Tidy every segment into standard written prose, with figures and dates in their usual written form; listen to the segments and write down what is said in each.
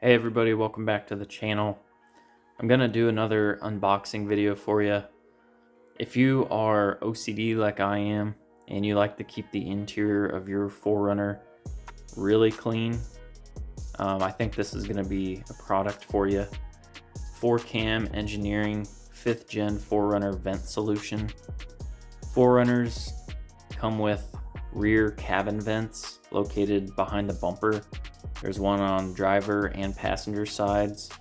Hey everybody, welcome back to the channel. I'm gonna do another unboxing video for you. If you are OCD like I am and you like to keep the interior of your 4Runner really clean, I think this is gonna be a product for you. 4Cam Engineering 5th Gen 4Runner vent solution. 4Runners come with rear cabin vents located behind the bumper. There's one on driver and passenger sides.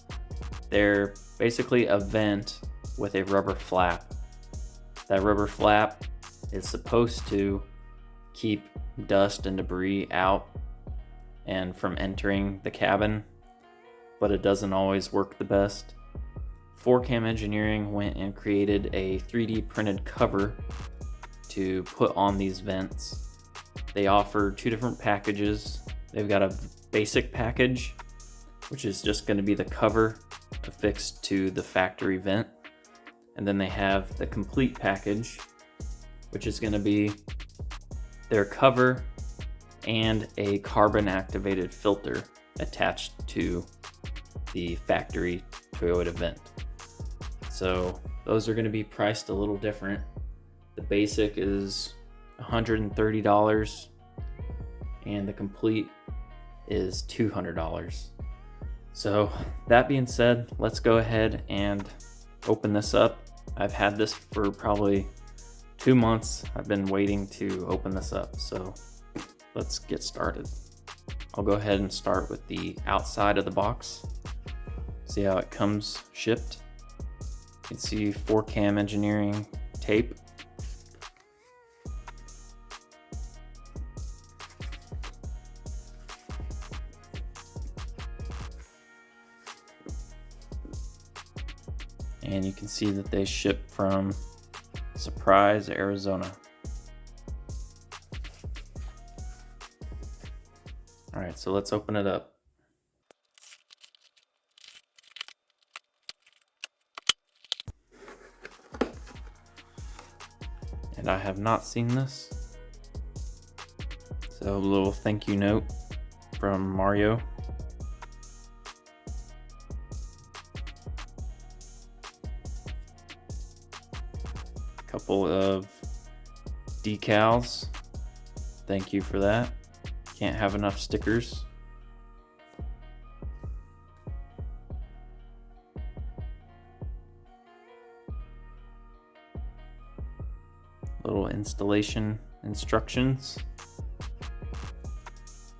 They're basically a vent with a rubber flap. That rubber flap is supposed to keep dust and debris out and from entering the cabin, but it doesn't always work the best. 4Cam Engineering went and created a 3D printed cover to put on these vents. They offer two different packages. They've got a basic package, which is just going to be the cover affixed to the factory vent, and then they have the complete package, which is going to be their cover and a carbon activated filter attached to the factory Toyota vent. So those are going to be priced a little different. The basic is $130 and the complete is $200. So that being said, let's go ahead and open this up. I've had this for probably 2 months. I've been waiting to open this up, so let's get started. I'll go ahead and start with the outside of the box. See how it comes shipped. You can see 4Cam Engineering tape. And you can see that they ship from Surprise, Arizona. All right, so let's open it up. And I have not seen this. So a little thank you note from Mario. Couple of decals. Thank you for that. Can't have enough stickers. Little installation instructions.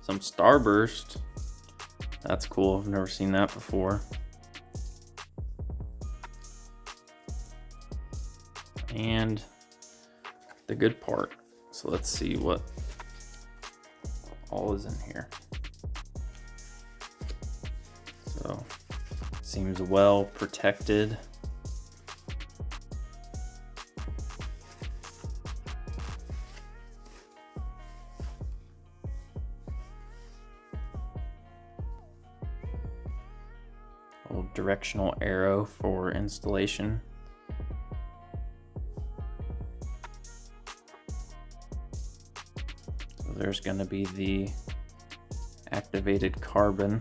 Some starburst. That's cool. I've never seen that before. And the good part. So let's see what all is in here. So seems well protected. A little directional arrow for installation. There's going to be the activated carbon.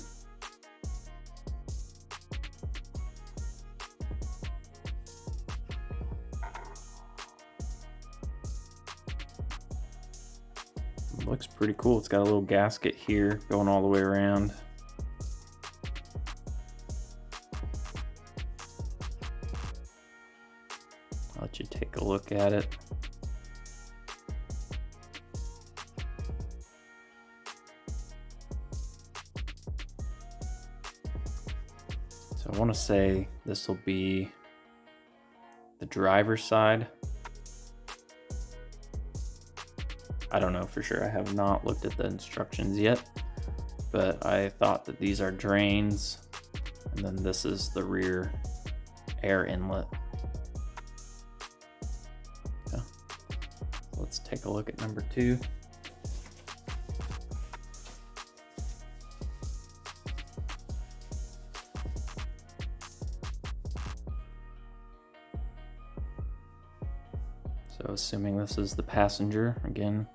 It looks pretty cool. It's got a little gasket here going all the way around. I'll let you take a look at it. So I want to say this will be the driver's side. I don't know for sure. I have not looked at the instructions yet, but I thought that these are drains, and then this is the rear air inlet. Okay. Let's take a look at number 2. So assuming this is the passenger again.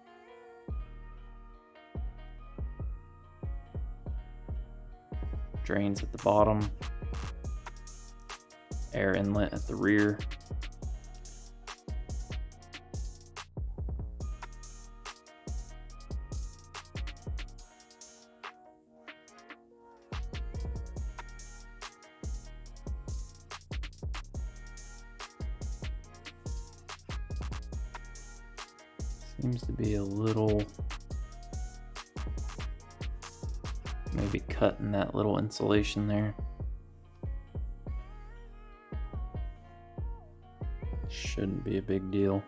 drains at the bottom, air inlet at the rear. Seems to be a little, maybe cutting that little insulation there. Shouldn't be a big deal.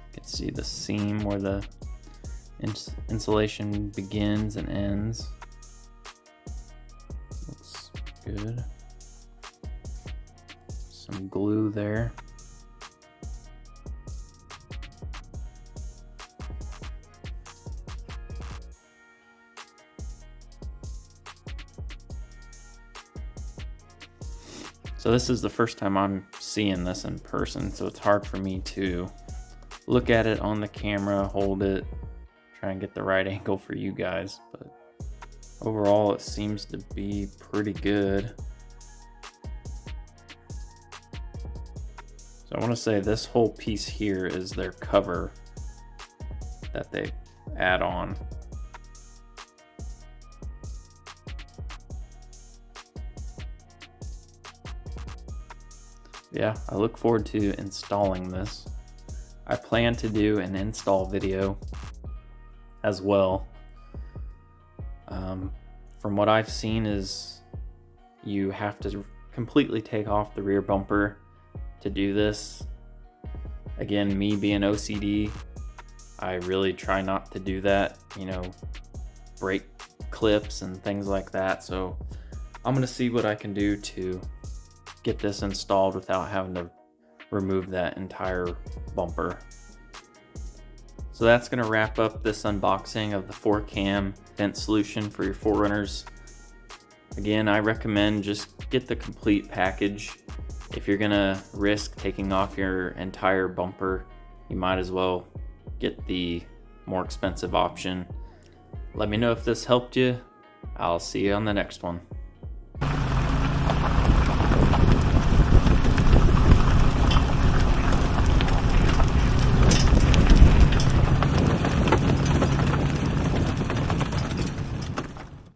You can see the seam where the insulation begins and ends. Looks good. Some glue there. So this is the first time I'm seeing this in person, so it's hard for me to look at it on the camera, hold it, try and get the right angle for you guys, but overall it seems to be pretty good. So I want to say this whole piece here is their cover that they add on. Yeah, I look forward to installing this. I plan to do an install video as well. From what I've seen is you have to completely take off the rear bumper to do this. Again, me being OCD, I really try not to do that, you know, break clips and things like that. So I'm gonna see what I can do to get this installed without having to remove that entire bumper. So that's going to wrap up this unboxing of the 4Cam vent solution for your 4Runners. Again, I recommend just get the complete package. If you're going to risk taking off your entire bumper, you might as well get the more expensive option. Let me know if this helped you. I'll see you on the next one.